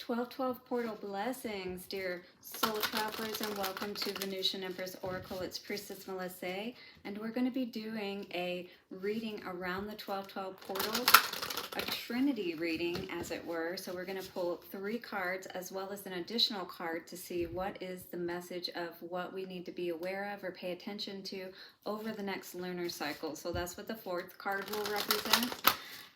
1212 portal blessings, dear soul travelers, and welcome to Venusian Empress Oracle. It's Priestess Melissae, and we're going to be doing a reading around the 1212 portal, a Trinity reading, as it were. So we're going to pull 3 cards as well as an additional card to see what is the message of what we need to be aware of or pay attention to over the next lunar cycle. So that's what the 4th card will represent.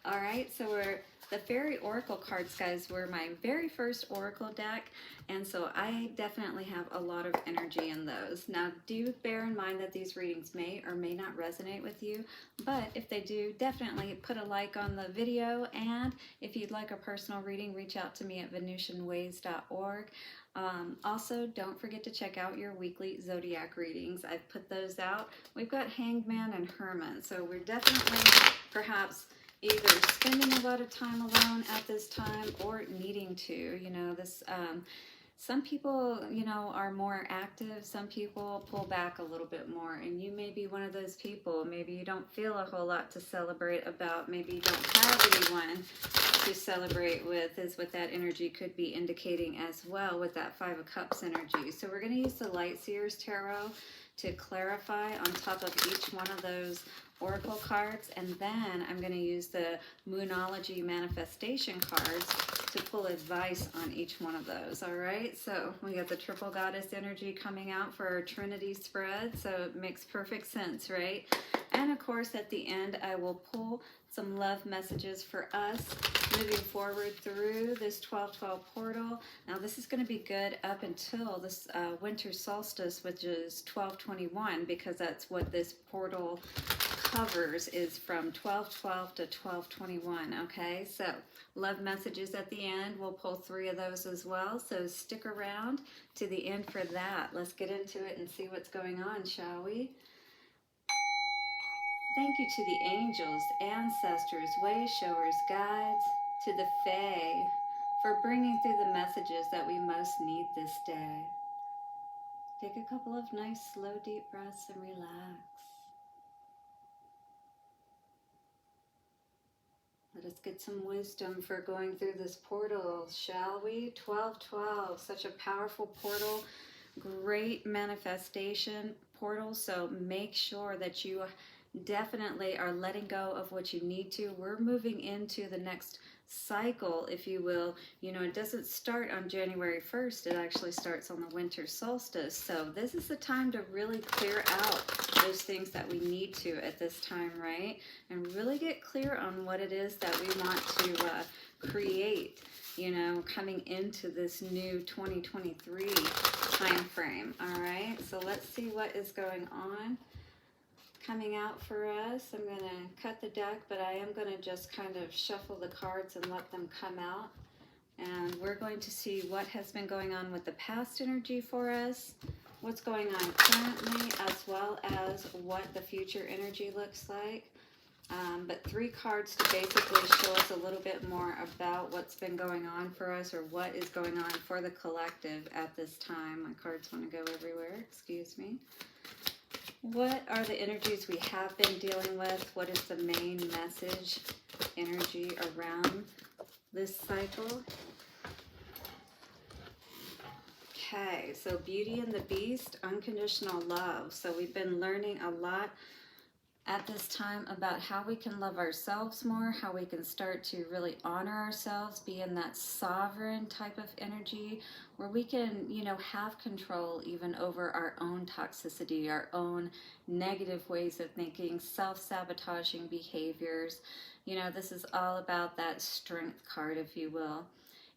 All right, so the Faery Oracle cards, guys, were my very first Oracle deck, and so I definitely have a lot of energy in those. Now, do bear in mind that these readings may or may not resonate with you, but if they do, definitely put a like on the video, and if you'd like a personal reading, reach out to me at venusianways.org. Also, don't forget to check out your weekly zodiac readings. I've put those out. We've got Hangman and Hermit, so we're definitely perhaps either spending a lot of time alone at this time or needing to, you know, this, some people, you know, are more active, some people pull back a little bit more, and you may be one of those people. Maybe you don't feel a whole lot to celebrate about, maybe you don't have anyone to celebrate with, is what that energy could be indicating as well with that 5 of Cups energy. So we're going to use the Light Seers Tarot to clarify on top of each one of those Oracle cards, and then I'm going to use the Moonology Manifestation cards to pull advice on each one of those. All right, so we got the Triple Goddess energy coming out for our Trinity spread, so it makes perfect sense, right? And of course, at the end, I will pull some love messages for us moving forward through this 1212 portal. Now, this is going to be good up until this winter solstice, which is 1221, because that's what this portal covers, is from 1212 to 1221. Okay, so love messages at the end. We'll pull 3 of those as well, so stick around to the end for that. Let's get into it and see what's going on, shall we? Thank you to the angels, ancestors, way showers, guides, to the Fae for bringing through the messages that we most need this day. Take a couple of nice, slow, deep breaths and relax. Let us get some wisdom for going through this portal, shall we? 1212, such a powerful portal, great manifestation portal, so make sure that you definitely are letting go of what you need to. We're moving into the next cycle, if you will. You know, it doesn't start on January 1st. It actually starts on the winter solstice. So this is the time to really clear out those things that we need to at this time, right? And really get clear on what it is that we want to create, you know, coming into this new 2023 time frame. All right, so let's see what is going on coming out for us. I'm going to cut the deck, but I am going to just kind of shuffle the cards and let them come out. And we're going to see what has been going on with the past energy for us, what's going on currently, as well as what the future energy looks like. But 3 cards to basically show us a little bit more about what's been going on for us, or what is going on for the collective at this time. My cards want to go everywhere, excuse me. What are the energies we have been dealing with? What is the main message energy around this cycle? Okay, so Beauty and the Beast, unconditional love. So we've been learning a lot at this time about how we can love ourselves more, how we can start to really honor ourselves, be in that sovereign type of energy where we can, you know, have control even over our own toxicity, our own negative ways of thinking, self-sabotaging behaviors. You know, this is all about that strength card, if you will.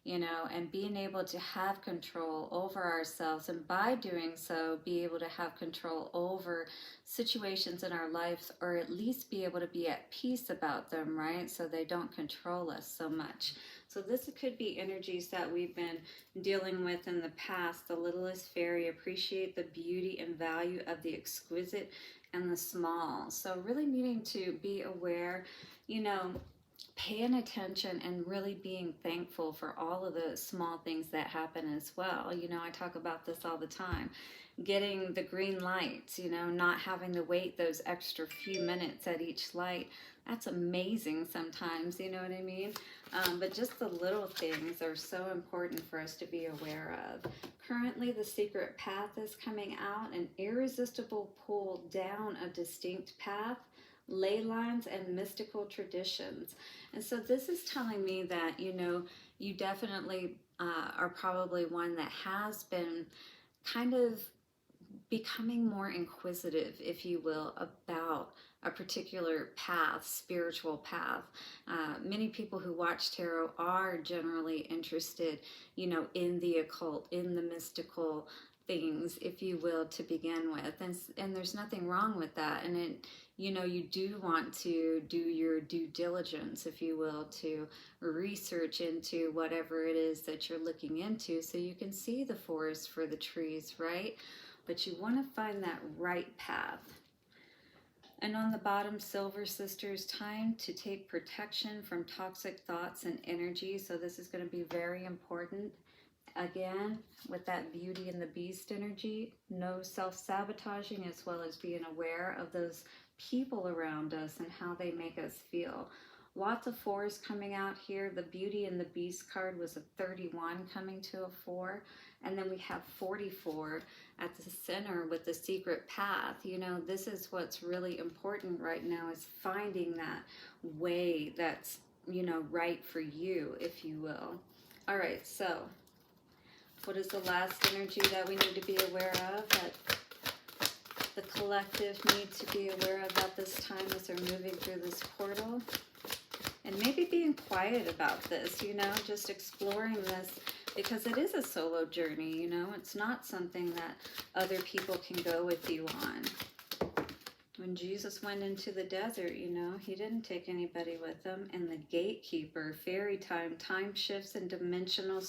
You know, and being able to have control over ourselves, and by doing so, be able to have control over situations in our lives, or at least be able to be at peace about them, right? So they don't control us so much. So this could be energies that we've been dealing with in the past. The littlest fairy, appreciate the beauty and value of the exquisite and the small. So really needing to be aware, you know, paying attention and really being thankful for all of the small things that happen as well. You know, I talk about this all the time. Getting the green lights, you know, not having to wait those extra few minutes at each light. that's amazing sometimes, you know what I mean? But just the little things are so important for us to be aware of. Currently, the secret path is coming out, an irresistible pull down a distinct path, ley lines, and mystical traditions. And so this is telling me that, you know, you definitely are probably one that has been kind of becoming more inquisitive, if you will, about a particular path, spiritual path. Many people who watch tarot are generally interested, you know, in the occult, in the mystical things, if you will, to begin with. And there's nothing wrong with that. And it, you know, you do want to do your due diligence, if you will, to research into whatever it is that you're looking into so you can see the forest for the trees, right? But you want to find that right path. And on the bottom, Silver Sisters, time to take protection from toxic thoughts and energy. So this is going to be very important. Again, with that Beauty and the Beast energy, no self-sabotaging, as well as being aware of those people around us and how they make us feel. Lots of fours coming out here. The Beauty and the Beast card was a 31 coming to a 4. And then we have 44 at the center with the secret path. You know, this is what's really important right now, is finding that way that's, you know, right for you, if you will. All right, so what is the last energy that we need to be aware of, that the collective needs to be aware of at this time as they're moving through this portal? And maybe being quiet about this, you know, just exploring this, because it is a solo journey, you know. It's not something that other people can go with you on. When Jesus went into the desert, you know, he didn't take anybody with him. And the gatekeeper, fairy time, time shifts and dimensional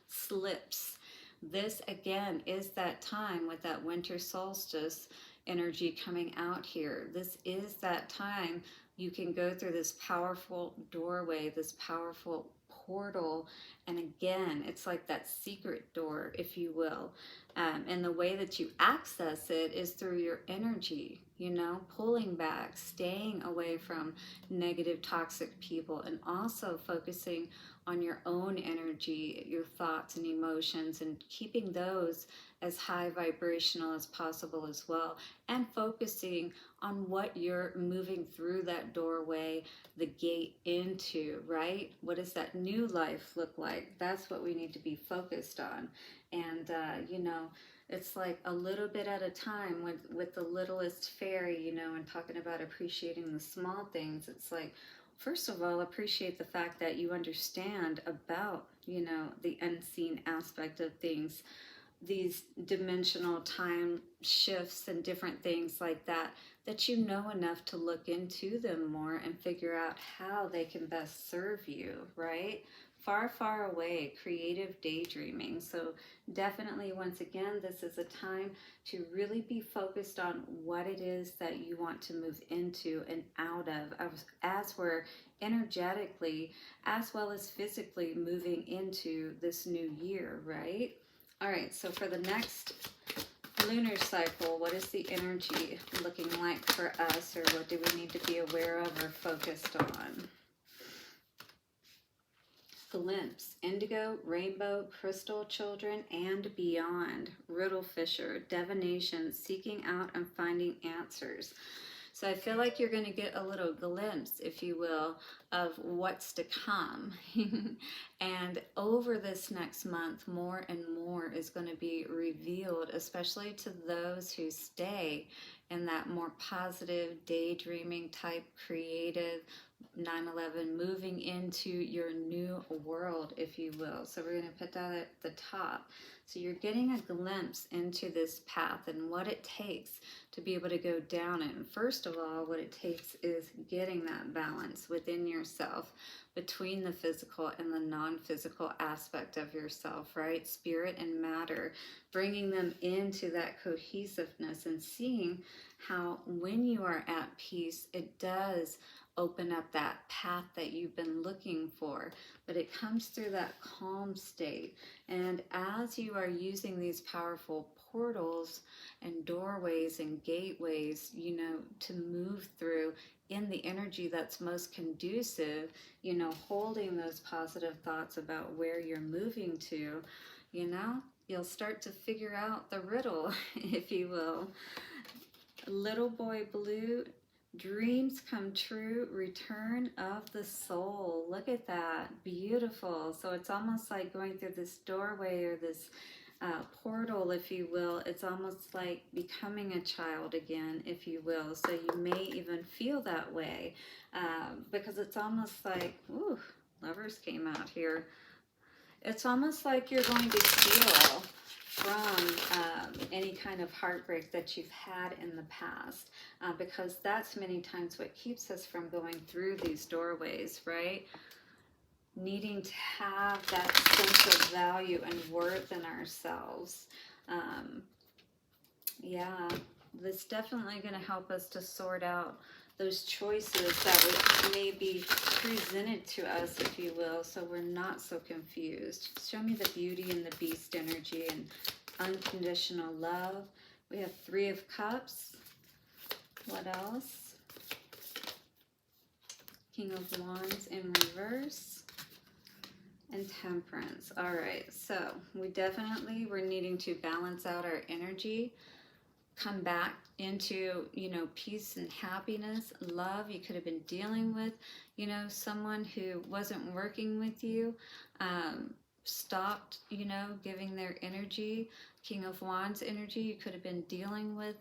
slips. This, again, is that time with that winter solstice energy coming out here. This is that time you can go through this powerful doorway, this powerful portal, and again, it's like that secret door, if you will. And the way that you access it is through your energy, you know, pulling back, staying away from negative, toxic people, and also focusing on your own energy, your thoughts and emotions, and keeping those as high vibrational as possible as well, and focusing on what you're moving through that doorway, the gate into, right? What does that new life look like? That's what we need to be focused on. And, you know, it's like a little bit at a time with the littlest fairy, you know, and talking about appreciating the small things. It's like, first of all, appreciate the fact that you understand about, you know, the unseen aspect of things, these dimensional time shifts and different things like that, that you know enough to look into them more and figure out how they can best serve you, right? Far, far away, creative daydreaming. So definitely, once again, this is a time to really be focused on what it is that you want to move into and out of, as we're energetically as well as physically moving into this new year, right? All right, so for the next lunar cycle, what is the energy looking like for us, or what do we need to be aware of or focused on? Glimpse, indigo, rainbow, crystal children, and beyond. Riddle fisher, divination, seeking out and finding answers. So I feel like you're going to get a little glimpse, if you will, of what's to come. And over this next month, more and more is going to be revealed, especially to those who stay in that more positive, daydreaming type, creative, 9/11, moving into your new world, if you will. So we're going to put that at the top. So you're getting a glimpse into this path and what it takes to be able to go down it. And first of all, what it takes is getting that balance within yourself between the physical and the non-physical aspect of yourself, right? Spirit and matter, bringing them into that cohesiveness and seeing how when you are at peace, it does open up that path that you've been looking for. But it comes through that calm state. And as you are using these powerful portals and doorways and gateways, you know, to move through in the energy that's most conducive, you know, holding those positive thoughts about where you're moving to, you know, you'll start to figure out the riddle, if you will. Little Boy Blue, dreams come true, return of the soul. Look at that, beautiful. So it's almost like going through this doorway or this portal, if you will. It's almost like becoming a child again, if you will. So you may even feel that way because it's almost like, ooh, Lovers came out here. It's almost like you're going to heal from any kind of heartbreak that you've had in the past, because that's many times what keeps us from going through these doorways, right? Needing to have that sense of value and worth in ourselves. Yeah, this definitely going to help us to sort out those choices that may be presented to us, if you will, so we're not so confused. Show me the beauty and the beast energy and unconditional love. We have 3 of Cups. What else? King of Wands in reverse. And Temperance. All right, so we're needing to balance out our energy, come back into, you know, peace and happiness, love. You could have been dealing with, you know, someone who wasn't working with you, stopped, you know, giving their energy. King of Wands energy, you could have been dealing with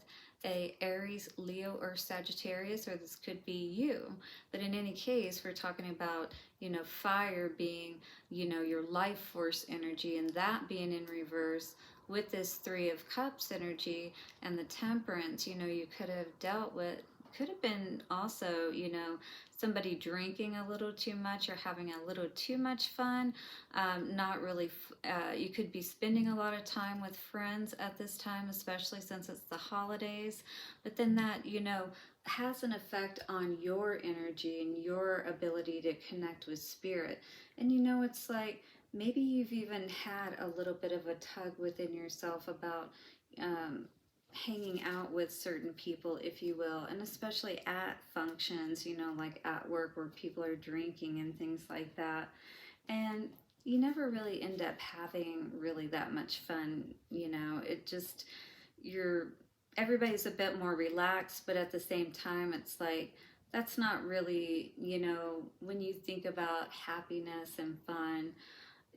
a Aries, Leo, or Sagittarius, or this could be you. But in any case, we're talking about, you know, fire being, you know, your life force energy, and that being in reverse with this 3 of Cups energy and the Temperance. You know, you could have dealt with, could have been also, you know, somebody drinking a little too much or having a little too much fun. Not really, you could be spending a lot of time with friends at this time, especially since it's the holidays. But then that, you know, has an effect on your energy and your ability to connect with spirit. And you know, it's like, maybe you've even had a little bit of a tug within yourself about hanging out with certain people, if you will, and especially at functions, you know, like at work where people are drinking and things like that. And you never really end up having really that much fun, you know. It just, everybody's a bit more relaxed, but at the same time, it's like, that's not really, you know, when you think about happiness and fun,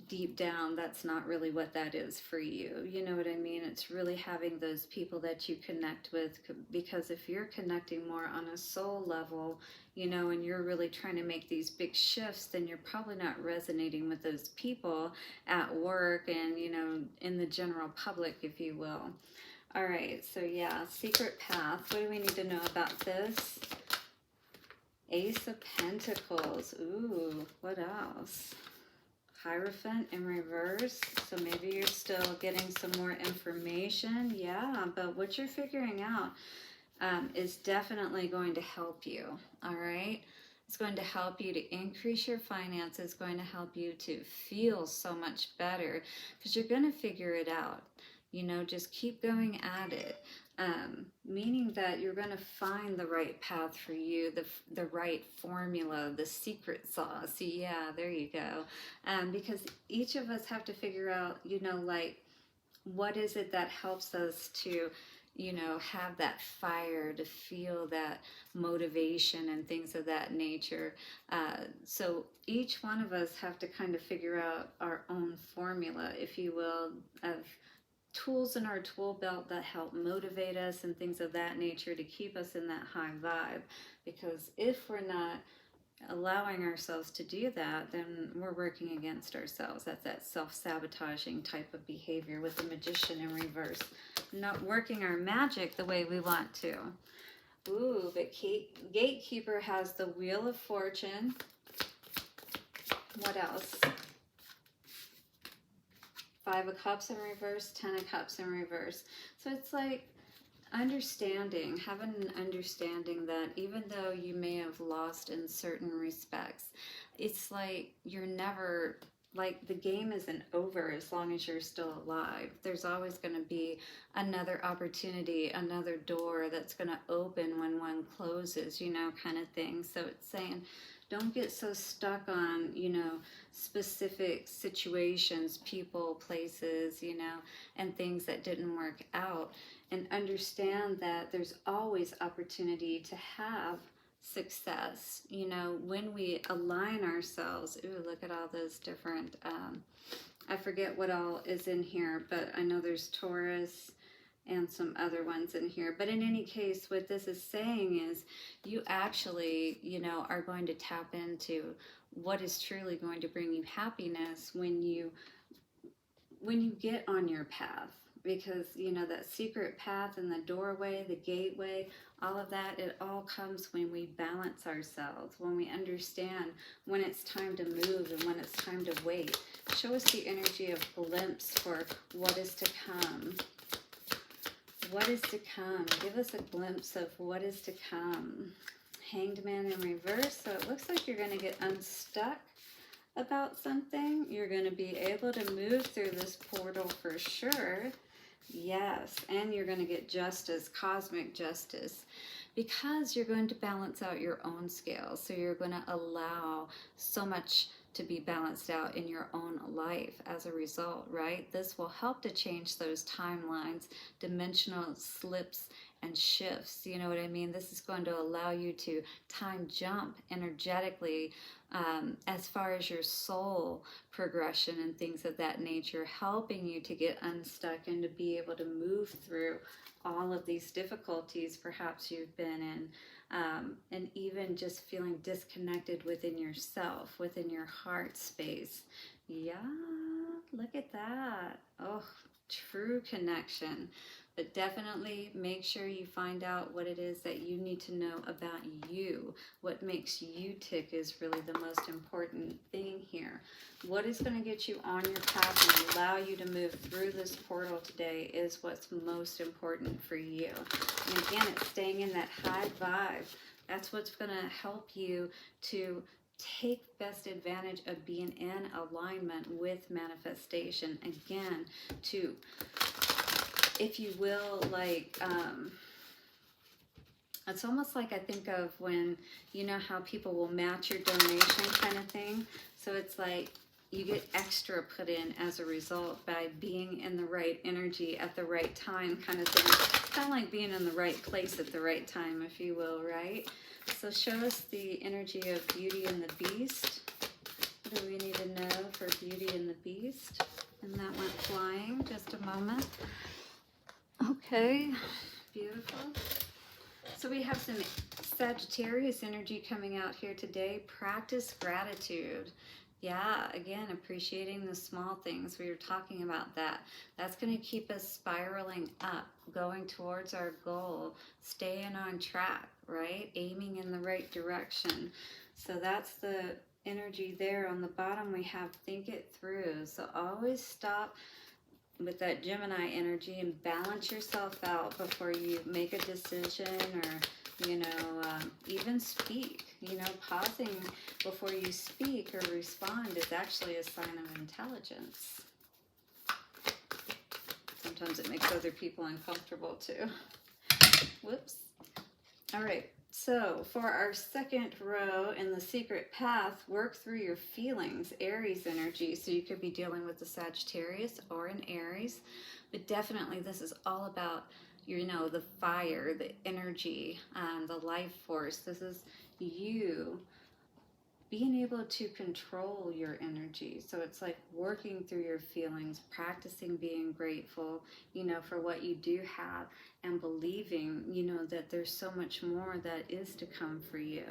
deep down, that's not really what that is for you. You know what I mean? It's really having those people that you connect with, because if you're connecting more on a soul level, you know, and you're really trying to make these big shifts, then you're probably not resonating with those people at work and, you know, in the general public, if you will. All right, so yeah, secret path. What do we need to know about this? Ace of Pentacles. Ooh, what else? Hierophant in reverse, so maybe you're still getting some more information. Yeah, but what you're figuring out is definitely going to help you, all right? It's going to help you to increase your finances, going to help you to feel so much better, because you're going to figure it out. You know, just keep going at it. Meaning that you're going to find the right path for you, the right formula, the secret sauce. Yeah, there you go. Because each of us have to figure out, you know, like, what is it that helps us to, you know, have that fire, to feel that motivation and things of that nature. So each one of us have to kind of figure out our own formula, if you will, of tools in our tool belt that help motivate us and things of that nature to keep us in that high vibe. Because if we're not allowing ourselves to do that, then we're working against ourselves. That's that self-sabotaging type of behavior with the Magician in reverse. Not working our magic the way we want to. Ooh, but Gatekeeper has the Wheel of Fortune. What else? 5 of Cups in reverse, 10 of Cups in reverse. So it's like understanding, having an understanding that even though you may have lost in certain respects, it's like you're never, like the game isn't over as long as you're still alive. There's always going to be another opportunity, another door that's going to open when one closes, you know, kind of thing. So it's saying, don't get so stuck on, you know, specific situations, people, places, you know, and things that didn't work out. And understand that there's always opportunity to have success, you know, when we align ourselves. Ooh, look at all those different, I forget what all is in here, but I know there's Taurus and some other ones in here. But in any case, what this is saying is you actually, you know, are going to tap into what is truly going to bring you happiness when you get on your path. Because, you know, that secret path and the doorway, the gateway, all of that, it all comes when we balance ourselves, when we understand when it's time to move and when it's time to wait. Show us the energy of glimpse for what is to come. What is to come? Give us a glimpse of what is to come. Hanged Man in reverse. So it looks like you're going to get unstuck about something. You're going to be able to move through this portal for sure. Yes, and you're going to get justice, cosmic justice, because you're going to balance out your own scales. So you're going to allow so much to be balanced out in your own life as a result, right? This will help to change those timelines, dimensional slips and shifts. You know what I mean? This is going to allow you to time jump energetically as far as your soul progression and things of that nature, helping you to get unstuck and to be able to move through all of these difficulties perhaps you've been in, and even just feeling disconnected within yourself, within your heart space. Yeah, look at that. Oh, true connection. But definitely make sure you find out what it is that you need to know about you. What makes you tick is really the most important thing here. What is going to get you on your path and allow you to move through this portal today is what's most important for you. And again, it's staying in that high vibe. That's what's going to help you to take best advantage of being in alignment with manifestation. Again, to, if you will, like, it's almost like I think of when, you know how people will match your donation kind of thing. So it's like you get extra put in as a result by being in the right energy at the right time kind of thing. Kind of like being in the right place at the right time, if you will, right? So show us the energy of Beauty and the Beast. What do we need to know for Beauty and the Beast? And that went flying. Just a moment. Okay, beautiful. So we have some Sagittarius energy coming out here today. Practice gratitude. Yeah, again, appreciating the small things. We were talking about that. That's going to keep us spiraling up, going towards our goal, staying on track, right? Aiming in the right direction. So that's the energy there. On the bottom, we have think it through. So always stop with that Gemini energy and balance yourself out before you make a decision or, you know, even speak. You know, pausing before you speak or respond is actually a sign of intelligence. Sometimes it makes other people uncomfortable too. Whoops. All right. So for our second row in the secret path, work through your feelings, Aries energy. So you could be dealing with the Sagittarius or an Aries, but definitely this is all about, you know, the fire, the energy, the life force. This is you being able to control your energy. So it's like working through your feelings, practicing being grateful, you know, for what you do have, and believing, you know, that there's so much more that is to come for you.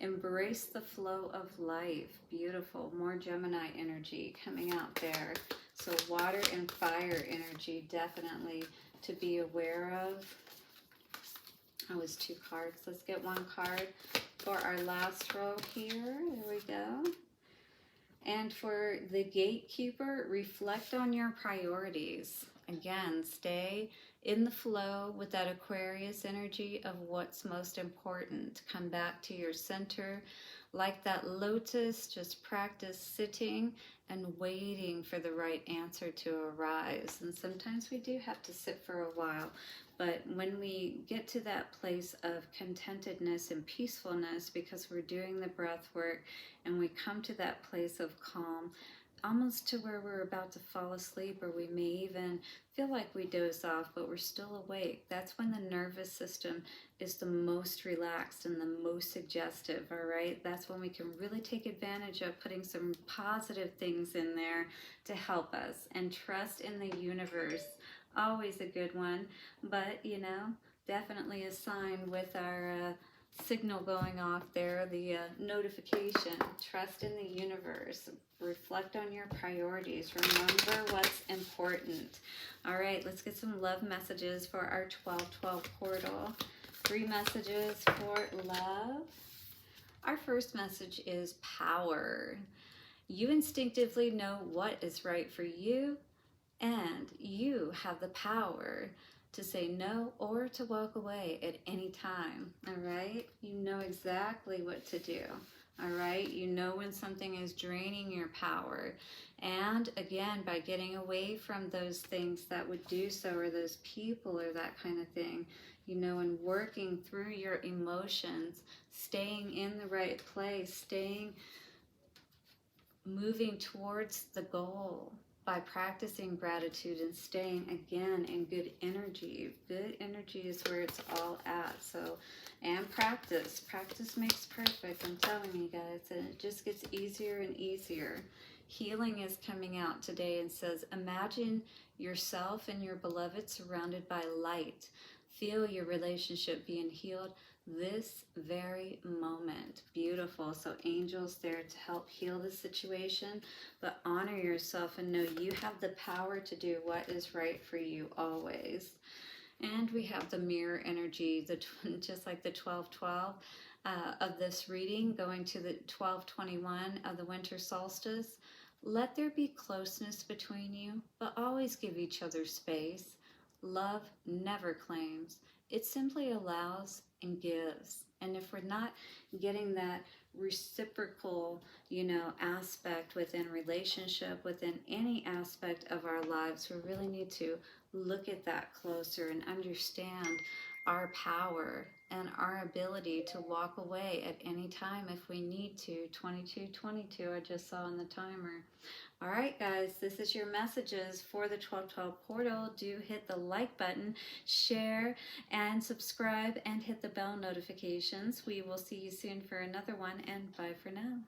Embrace the flow of life. Beautiful. More Gemini energy coming out there. So water and fire energy definitely to be aware of. Oh, it's 2 cards. Let's get 1 card for our last row here. There we go. And for the gatekeeper, reflect on your priorities. again, stay in the flow with that Aquarius energy of what's most important. Come back to your center. Like that lotus, just practice sitting and waiting for the right answer to arise. And sometimes we do have to sit for a while. But when we get to that place of contentedness and peacefulness because we're doing the breath work, and we come to that place of calm, almost to where we're about to fall asleep, or we may even feel like we doze off, but we're still awake. That's when the nervous system is the most relaxed and the most suggestive, all right? That's when we can really take advantage of putting some positive things in there to help us. And trust in the universe, always a good one, but you know, definitely a sign with our signal going off there, the notification. Trust in the universe. Reflect on your priorities. Remember what's important. All right, let's get some love messages for our 12-12 portal. 3 messages for love. Our first message is power. You instinctively know what is right for you, and you have the power to say no or to walk away at any time, all right? You know exactly what to do, all right? You know when something is draining your power. And again, by getting away from those things that would do so, or those people or that kind of thing, you know, and working through your emotions, staying in the right place, moving towards the goal, by practicing gratitude and staying again in good energy. Good energy is where it's all at. So, and practice. Practice makes perfect. I'm telling you guys, and it just gets easier and easier. Healing is coming out today and says, imagine yourself and your beloved surrounded by light. Feel your relationship being healed this very moment. Beautiful. So angels there to help heal the situation, but honor yourself and know you have the power to do what is right for you always. And we have the mirror energy, just like the 12-12 of this reading, going to the 12-21 of the winter solstice. Let there be closeness between you, but always give each other space. Love never claims. It simply allows and gives. And if we're not getting that reciprocal, you know, aspect within relationship, within any aspect of our lives, we really need to look at that closer and understand our power and our ability to walk away at any time if we need to. 22:22 I just saw on the timer. All right, guys, this is your messages for the 12-12 portal. Do hit the like button, share, and subscribe, and hit the bell notifications. We will see you soon for another one, and bye for now.